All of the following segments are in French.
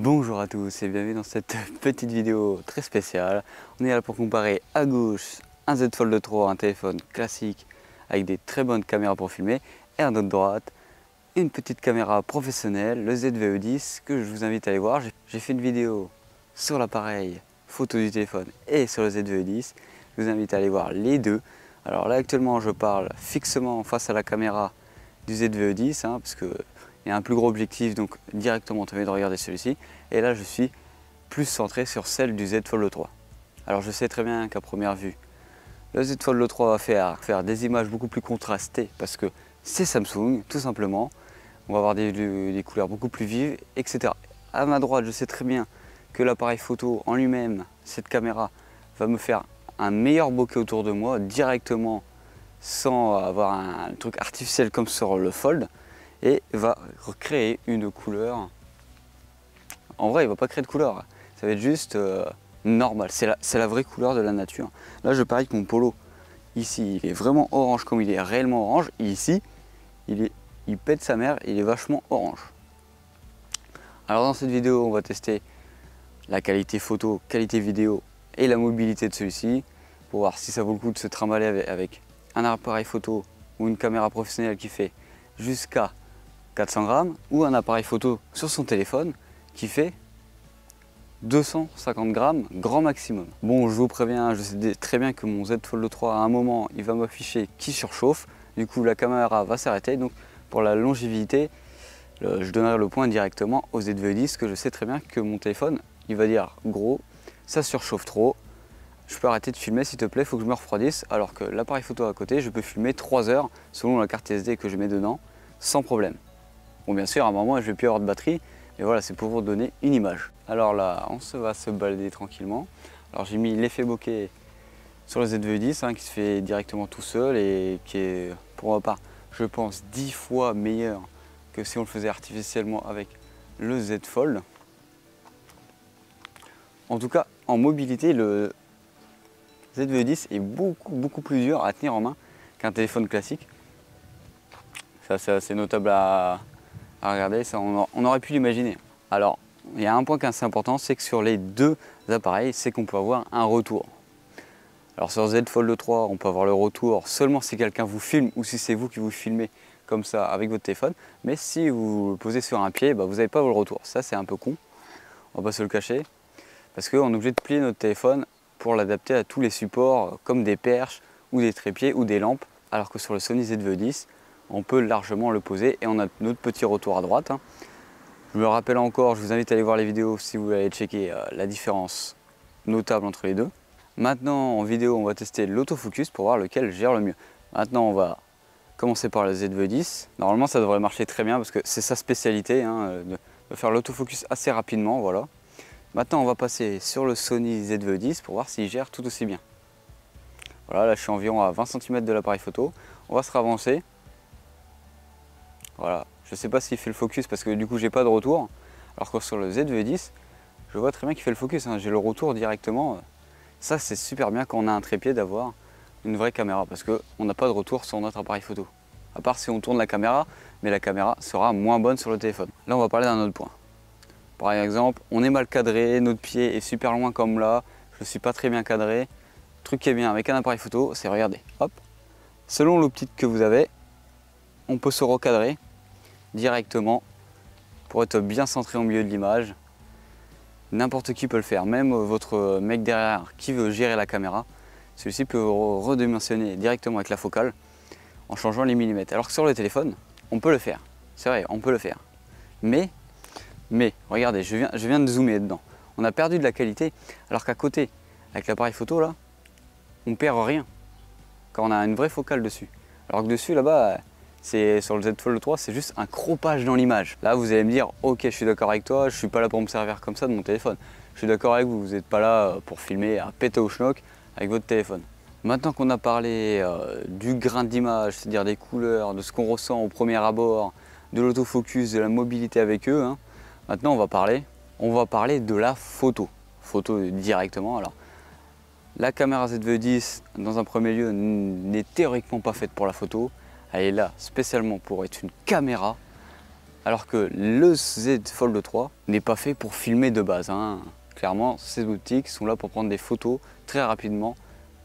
Bonjour à tous et bienvenue dans cette petite vidéo très spéciale. On est là pour comparer à gauche un Z Fold 3, un téléphone classique avec des très bonnes caméras pour filmer, et à notre droite une petite caméra professionnelle, le ZVE10, que je vous invite à aller voir. J'ai fait une vidéo sur l'appareil photo du téléphone et sur le ZVE10. Je vous invite à aller voir les deux. Alors là actuellement je parle fixement face à la caméra du ZVE10 parce que il y a un plus gros objectif, donc directement on te met de regarder celui-ci. Et là je suis plus centré sur celle du Z Fold 3. Alors je sais très bien qu'à première vue, le Z Fold 3 va faire des images beaucoup plus contrastées parce que c'est Samsung, tout simplement. On va avoir des couleurs beaucoup plus vives, etc. À ma droite, je sais très bien que l'appareil photo en lui-même, cette caméra, va me faire un meilleur bokeh autour de moi directement sans avoir un truc artificiel comme sur le Fold, et va recréer une couleur. En vrai, il ne va pas créer de couleur, ça va être juste normal, c'est la vraie couleur de la nature. Là, je parie que mon polo, ici, il est vraiment orange comme il est réellement orange, et ici, il pète sa mère, il est vachement orange. Alors dans cette vidéo, on va tester la qualité photo, qualité vidéo et la mobilité de celui-ci, pour voir si ça vaut le coup de se trimballer avec un appareil photo ou une caméra professionnelle qui fait jusqu'à 400 grammes, ou un appareil photo sur son téléphone qui fait 250 grammes grand maximum. Bon, je vous préviens, je sais très bien que mon Z Fold 3 à un moment il va m'afficher qui surchauffe, du coup la caméra va s'arrêter. Donc pour la longévité, je donnerai le point directement au ZVE10, que je sais très bien que mon téléphone il va dire gros, ça surchauffe trop, je peux arrêter de filmer s'il te plaît, il faut que je me refroidisse. Alors que l'appareil photo à côté, je peux filmer 3 heures selon la carte SD que je mets dedans sans problème. Bon, bien sûr, à un moment, je vais plus avoir de batterie, mais voilà, c'est pour vous donner une image. Alors là, on va se balader tranquillement. Alors j'ai mis l'effet bokeh sur le ZVE10 qui se fait directement tout seul et qui est, pour ma part, je pense 10 fois meilleur que si on le faisait artificiellement avec le Z Fold. En tout cas, en mobilité, le ZVE10 est beaucoup plus dur à tenir en main qu'un téléphone classique. Ça, c'est assez notable à regarder, ça, on aurait pu l'imaginer. Alors, il y a un point qui est assez important, c'est que sur les deux appareils, c'est qu'on peut avoir un retour. Alors sur Z Fold 3, on peut avoir le retour seulement si quelqu'un vous filme ou si c'est vous qui vous filmez comme ça avec votre téléphone. Mais si vous le posez sur un pied, vous n'avez pas le retour. Ça, c'est un peu con, on va pas se le cacher, parce qu'on est obligé de plier notre téléphone pour l'adapter à tous les supports, comme des perches ou des trépieds ou des lampes, alors que sur le Sony ZVE10, on peut largement le poser et on a notre petit retour à droite. Je me rappelle encore, je vous invite à aller voir les vidéos si vous voulez aller checker la différence notable entre les deux. Maintenant en vidéo, on va tester l'autofocus pour voir lequel gère le mieux. Maintenant on va commencer par le ZVE10. Normalement ça devrait marcher très bien parce que c'est sa spécialité, de faire l'autofocus assez rapidement. Voilà. Maintenant on va passer sur le Sony ZVE10 pour voir s'il gère tout aussi bien. Voilà, là je suis environ à 20 cm de l'appareil photo. On va se ravancer. Voilà, je ne sais pas s'il fait le focus parce que du coup j'ai pas de retour. Alors que sur le ZVE10, je vois très bien qu'il fait le focus, j'ai le retour directement. Ça c'est super bien quand on a un trépied d'avoir une vraie caméra parce qu'on n'a pas de retour sur notre appareil photo. À part si on tourne la caméra, mais la caméra sera moins bonne sur le téléphone. Là on va parler d'un autre point. Par exemple, on est mal cadré, notre pied est super loin comme là, je ne suis pas très bien cadré. Le truc qui est bien avec un appareil photo, c'est regarder, hop, selon l'optique que vous avez, on peut se recadrer directement pour être bien centré au milieu de l'image. N'importe qui peut le faire, même votre mec derrière qui veut gérer la caméra. Celui-ci peut redimensionner directement avec la focale en changeant les millimètres. Alors que sur le téléphone, on peut le faire. C'est vrai, on peut le faire. Mais regardez, je viens de zoomer dedans. On a perdu de la qualité, alors qu'à côté, avec l'appareil photo là, on perd rien quand on a une vraie focale dessus. Alors que dessus là-bas, sur le Z Fold 3, c'est juste un croppage dans l'image. Là, vous allez me dire, ok, je suis d'accord avec toi, je suis pas là pour me servir comme ça de mon téléphone. Je suis d'accord avec vous, vous n'êtes pas là pour filmer à péter au schnock avec votre téléphone. Maintenant qu'on a parlé du grain d'image, c'est-à-dire des couleurs, de ce qu'on ressent au premier abord, de l'autofocus, de la mobilité avec eux, maintenant on va parler de la photo. Photo directement. Alors, la caméra ZVE10, dans un premier lieu, n'est théoriquement pas faite pour la photo. Elle est là spécialement pour être une caméra Alors que le Z Fold 3 n'est pas fait pour filmer de base, hein. Clairement, ces optiques sont là pour prendre des photos très rapidement,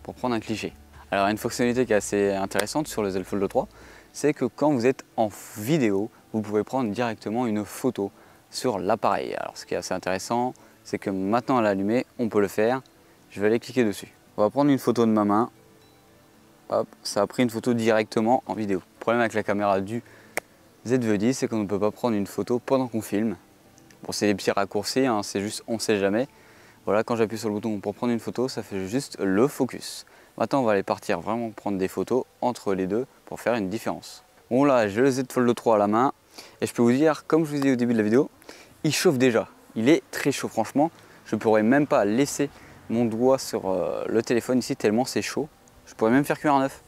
pour prendre un cliché. Alors une fonctionnalité qui est assez intéressante sur le Z Fold 3, c'est que quand vous êtes en vidéo, vous pouvez prendre directement une photo sur l'appareil. Alors ce qui est assez intéressant, c'est que maintenant à l'allumer, on peut le faire. Je vais aller cliquer dessus. On va prendre une photo de ma main. Hop, ça a pris une photo directement en vidéo. Le problème avec la caméra du ZV-10, c'est qu'on ne peut pas prendre une photo pendant qu'on filme. Bon, c'est des petits raccourcis, hein, c'est juste on sait jamais. Voilà, quand j'appuie sur le bouton pour prendre une photo, ça fait juste le focus. Maintenant, on va aller partir vraiment prendre des photos entre les deux pour faire une différence. Bon là, j'ai le Z Fold 3 à la main et je peux vous dire, comme je vous ai dit au début de la vidéo, il chauffe déjà. Il est très chaud, franchement. Je ne pourrais même pas laisser mon doigt sur le téléphone ici tellement c'est chaud. Je pourrais même faire cuire un œuf.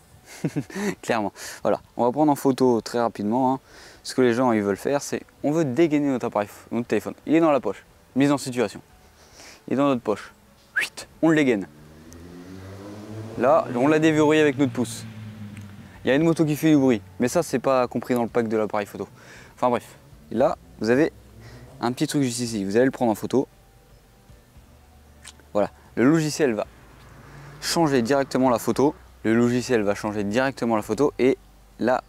Clairement. Voilà, on va prendre en photo très rapidement. Hein. Ce que les gens ils veulent faire, c'est on veut dégainer notre appareil, notre téléphone. Il est dans la poche, mise en situation. Il est dans notre poche. On le dégaine. Là, on l'a déverrouillé avec notre pouce. Il y a une moto qui fait du bruit, mais ça c'est pas compris dans le pack de l'appareil photo. Enfin bref, et là vous avez un petit truc juste ici. Vous allez le prendre en photo. Voilà, le logiciel va changer directement la photo. Le logiciel va changer directement la photo et la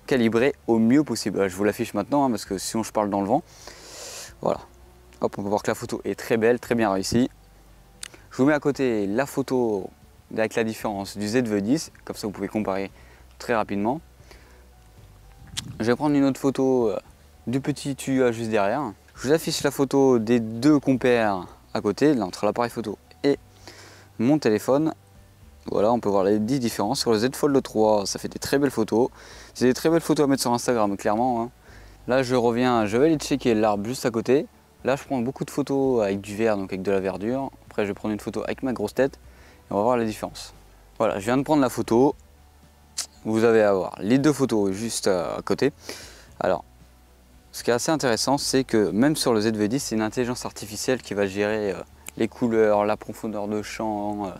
calibrer au mieux possible. Je vous l'affiche maintenant hein, parce que sinon je parle dans le vent. Voilà. Hop, on peut voir que la photo est très belle, très bien réussie. Je vous mets à côté la photo avec la différence du ZV-10, comme ça vous pouvez comparer très rapidement. Je vais prendre une autre photo du petit tuyau juste derrière. Je vous affiche la photo des deux compères à côté, là, entre l'appareil photo et mon téléphone. Voilà, on peut voir les 10 différences sur le Z Fold 3. Ça fait des très belles photos. C'est des très belles photos à mettre sur Instagram, clairement. Hein. Là, je reviens, je vais aller checker l'arbre juste à côté. Là, je prends beaucoup de photos avec du vert, donc avec de la verdure. Après, je vais prendre une photo avec ma grosse tête et on va voir la différence. Voilà, je viens de prendre la photo. Vous allez avoir les deux photos juste à côté. Alors, ce qui est assez intéressant, c'est que même sur le ZV-10, c'est une intelligence artificielle qui va gérer les couleurs, la profondeur de champ,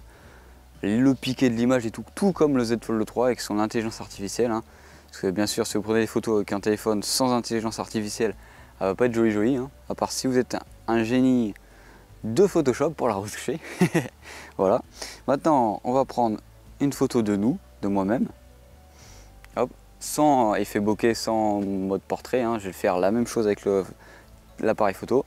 le piqué de l'image et tout comme le Z Fold 3 avec son intelligence artificielle. Hein. Parce que bien sûr, si vous prenez des photos avec un téléphone sans intelligence artificielle, elle va pas être jolie, hein. À part si vous êtes un génie de Photoshop pour la retoucher. Voilà. Maintenant, on va prendre une photo de nous, de moi-même. Hop, sans effet bokeh, sans mode portrait. Hein. Je vais faire la même chose avec l'appareil photo.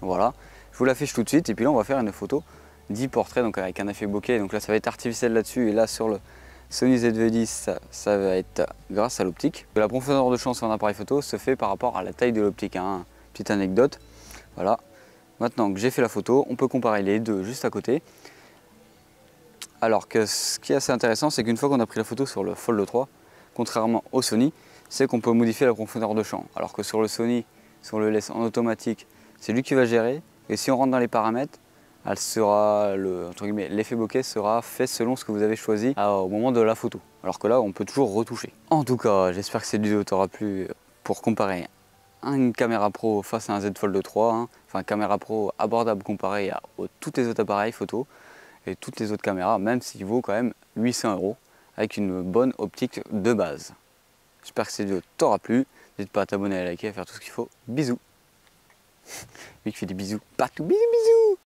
Voilà. Je vous l'affiche tout de suite et puis là, on va faire une photo 10 portraits donc avec un effet bokeh, donc là ça va être artificiel là-dessus et là sur le Sony ZV-10 ça va être grâce à l'optique. La profondeur de champ sur un appareil photo se fait par rapport à la taille de l'optique, hein. Petite anecdote. Voilà, maintenant que j'ai fait la photo, on peut comparer les deux juste à côté. Alors que ce qui est assez intéressant, c'est qu'une fois qu'on a pris la photo sur le Fold 3, contrairement au Sony, c'est qu'on peut modifier la profondeur de champ. Alors que sur le Sony, si on le laisse en automatique, c'est lui qui va gérer, et si on rentre dans les paramètres, elle sera, l'effet bokeh sera fait selon ce que vous avez choisi au moment de la photo. Alors que là, on peut toujours retoucher. En tout cas, j'espère que cette vidéo t'aura plu pour comparer une caméra pro face à un Z Fold 3. Hein. Enfin, caméra pro abordable comparé à tous les autres appareils photo et toutes les autres caméras, même s'il vaut quand même 800 € avec une bonne optique de base. J'espère que cette vidéo t'aura plu. N'hésite pas à t'abonner, à liker, à faire tout ce qu'il faut. Bisous. Lui qui fait des bisous partout. Bisous, bisous.